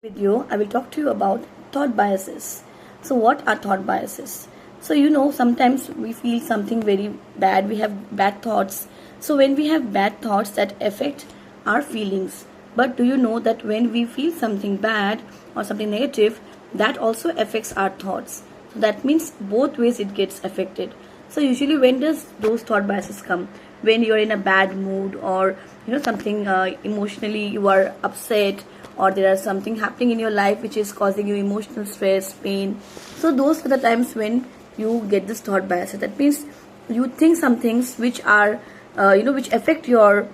Video, I will talk to you about thought biases. So, what are thought biases? So, sometimes we feel something very bad, we have bad thoughts. So, when we have bad thoughts that affect our feelings, but do you know that when we feel something bad or something negative, that also affects our thoughts? So, that means both ways it gets affected. So, usually, when does those thought biases come? When you're in a bad mood, or something emotionally you are upset, or there are something happening in your life which is causing you emotional stress, pain. So those are the times when you get this thought biases. That means you think some things which are which affect your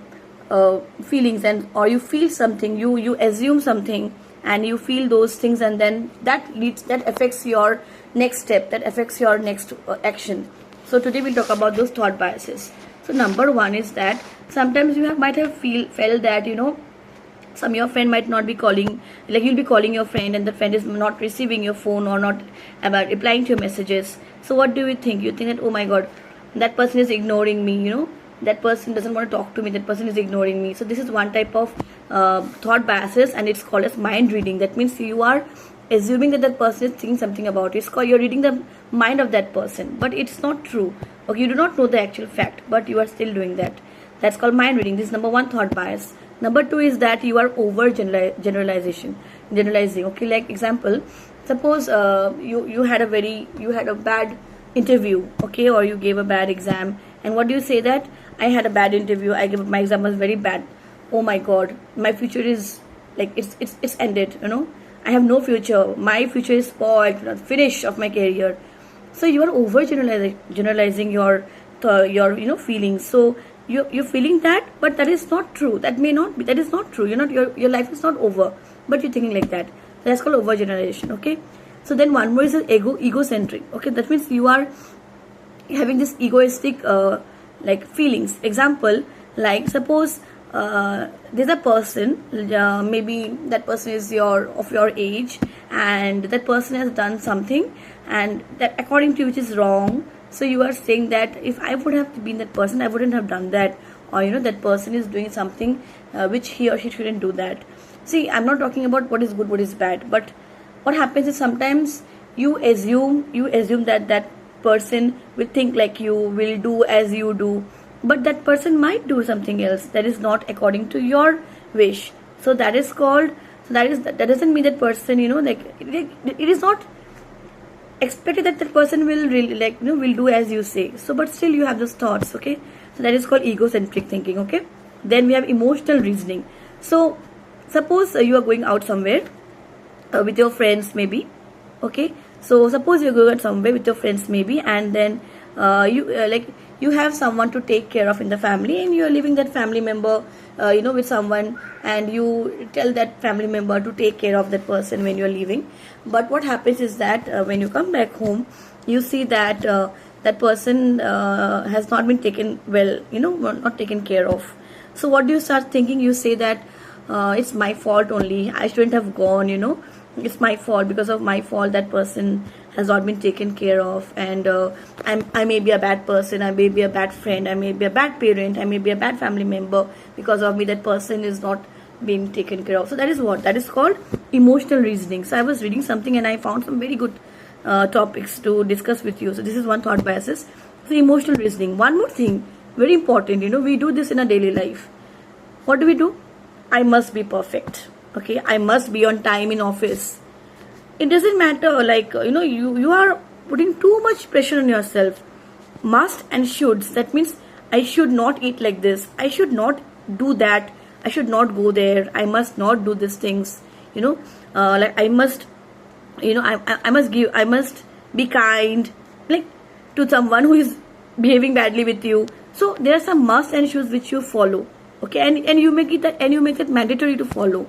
feelings, and or you feel something, you assume something and you feel those things, and then that affects your next step, that affects your next action. So today we'll talk about those thought biases. So number one is that sometimes might have felt that your friend might not be calling, like you'll be calling your friend and the friend is not receiving your phone or not about replying to your messages. So what do you think? You think that, oh my god, that person is ignoring me, that person doesn't want to talk to me, that person is ignoring me. So this is one type of thought biases, and it's called as mind reading. That means you are assuming that person is thinking something about you. It's called, you're reading the mind of that person, but it's not true. Okay, you do not know the actual fact, but you are still doing that. That's called mind reading. This is number one thought bias. Number two is that you are generalizing. Okay, like example, suppose you had a bad interview, okay, or you gave a bad exam, and what do you say? That I had a bad interview, my exam was very bad. Oh my god, my future is like it's ended. I have no future. My future is spoiled. Finish of my career. So you are generalizing your feelings. So you're feeling that, but that is not true. That may not be. That is not true. Your life is not over, but you're thinking like that. So that's called overgeneration. Okay. So then one more is egocentric. Okay, that means you are having this egoistic like feelings. Example, like suppose there's a person, maybe that person is of your age, and that person has done something, and that according to you which is wrong. So you are saying that if I would have been that person, I wouldn't have done that, or that person is doing something which he or she shouldn't do that. See, I'm not talking about what is good, what is bad, but what happens is sometimes you assume that person will think like you, will do as you do, but that person might do something else that is not according to your wish. So that is called, that doesn't mean that person, like it is not expected that person will really will do as you say. So but still you have those thoughts. Okay, so that is called egocentric thinking. Okay, then we have emotional reasoning. So suppose you are going out somewhere with your friends maybe. Okay, so suppose you're going out somewhere with your friends maybe, and then you have someone to take care of in the family, and you're leaving that family member with someone, and you tell that family member to take care of that person when you're leaving. But what happens is that when you come back home, you see that that person has not been taken well, not taken care of. So what do you start thinking? You say that it's my fault only, I shouldn't have gone, it's my fault, because of my fault that person has not been taken care of, and I may be a bad person, I may be a bad friend, I may be a bad parent, I may be a bad family member. Because of me, that person is not being taken care of. So that is called emotional reasoning. So I was reading something and I found some very good topics to discuss with you. So this is one thought biases. So emotional reasoning. One more thing, very important, we do this in our daily life. What do? I must be perfect. Okay, I must be on time in office. It doesn't matter, like you are putting too much pressure on yourself. Must and shoulds, that means I should not eat like this, I should not do that, I should not go there, I must not do these things, like I must I must be kind, like to someone who is behaving badly with you. So there are some must and shoulds which you follow. Okay, and you make it mandatory to follow,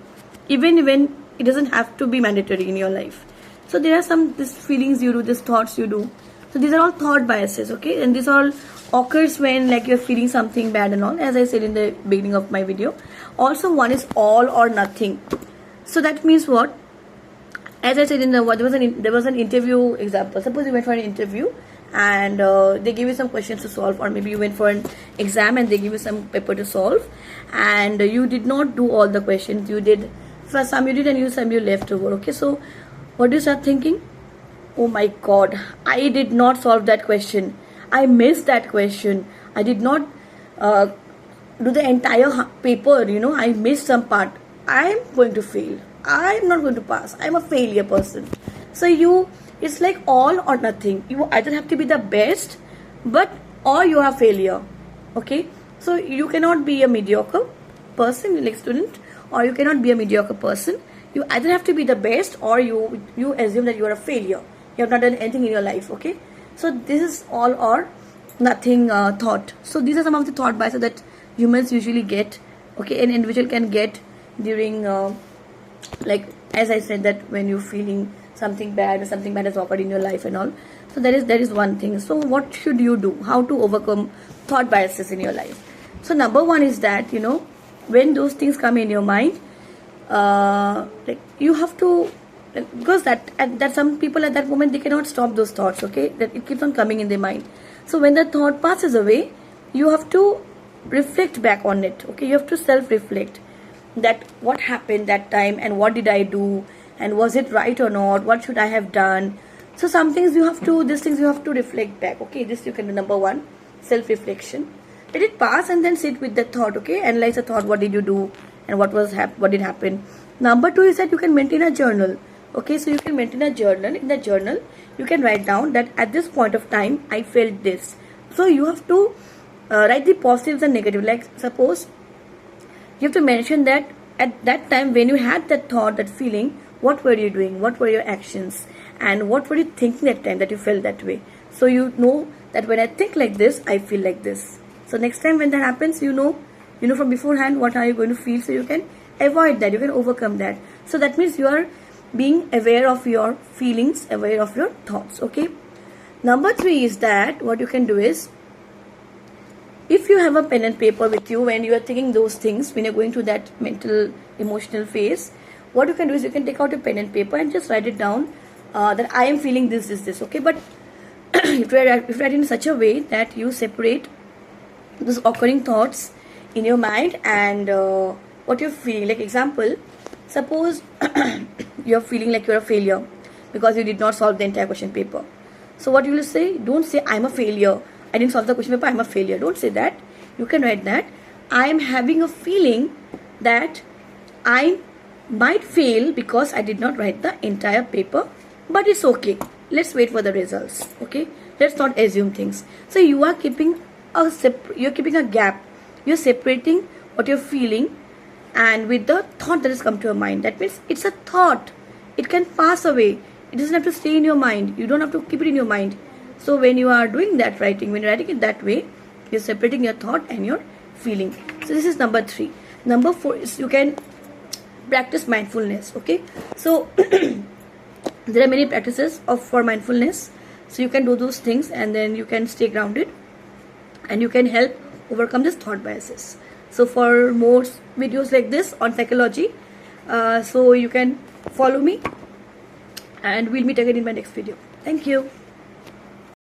even when it doesn't have to be mandatory in your life. So there are these feelings you do, these thoughts you do. So these are all thought biases. Okay, and this all occurs when like you're feeling something bad and all, as I said in the beginning of my video. Also, one is all or nothing. So that means what? As I said in there was an interview example. Suppose you went for an interview and they give you some questions to solve, or maybe you went for an exam and they give you some paper to solve, and you did not do all the questions, you did For some you did and some you left over. Okay, so what do you start thinking? Oh my god, I did not solve that question. I missed that question. I did not do the entire paper, I missed some part. I'm going to fail. I'm not going to pass. I'm a failure person. So it's like all or nothing. You either have to be the best, or you are a failure. Okay, so you cannot be a mediocre person, like student, or you cannot be a mediocre person. You either have to be the best, or you assume that you are a failure. You have not done anything in your life. Okay, so this is all or nothing thought. So these are some of the thought biases that humans usually get. Okay, an individual can get during like as I said, that when you're feeling something bad or something bad has occurred in your life and all. So that is one thing. So what should you do? How to overcome thought biases in your life? So number one is that when those things come in your mind, like you have to, because that some people at that moment they cannot stop those thoughts. Okay, that it keeps on coming in their mind. So when the thought passes away, you have to reflect back on it. Okay, you have to self-reflect that what happened that time and what did I do and was it right or not, what should I have done. So some things these things you have to reflect back. Okay, this you can do. Number one, self-reflection. Let it pass and then sit with the thought. Okay, analyze the thought, what did you do and what did happen. Number two is that you can maintain a journal. Okay, so you can maintain a journal. In the journal you can write down that at this point of time I felt this. So you have to write the positives and negatives. Like suppose you have to mention that at that time when you had that thought, that feeling, what were you doing, what were your actions, and what were you thinking that time that you felt that way. So you know that when I think like this, I feel like this. So next time when that happens, you know from beforehand what are you going to feel, so you can avoid that, you can overcome that. So that means you are being aware of your feelings, aware of your thoughts. Okay, number three is that what you can do is, if you have a pen and paper with you when you are thinking those things, when you're going through that mental emotional phase, what you can do is you can take out a pen and paper and just write it down, that I am feeling this. Okay, but if you write in such a way that you separate those occurring thoughts in your mind and what you're feeling. Like example, suppose you're feeling like you're a failure because you did not solve the entire question paper. So what you will say, don't say I'm a failure, I didn't solve the question paper, I'm a failure. Don't say that. You can write that I am having a feeling that I might fail because I did not write the entire paper, but it's okay, let's wait for the results. Okay, let's not assume things. So you are keeping a gap. You're separating what you're feeling and with the thought that has come to your mind. That means it's a thought, it can pass away, it doesn't have to stay in your mind, you don't have to keep it in your mind. So when you are doing that writing, when you're writing it that way, you're separating your thought and your feeling. So this is number three. Number four is you can practice mindfulness. Okay, so there are many practices for mindfulness. So you can do those things and then you can stay grounded and you can help overcome this thought biases. So for more videos like this on psychology, so you can follow me and we'll meet again in my next video. Thank you.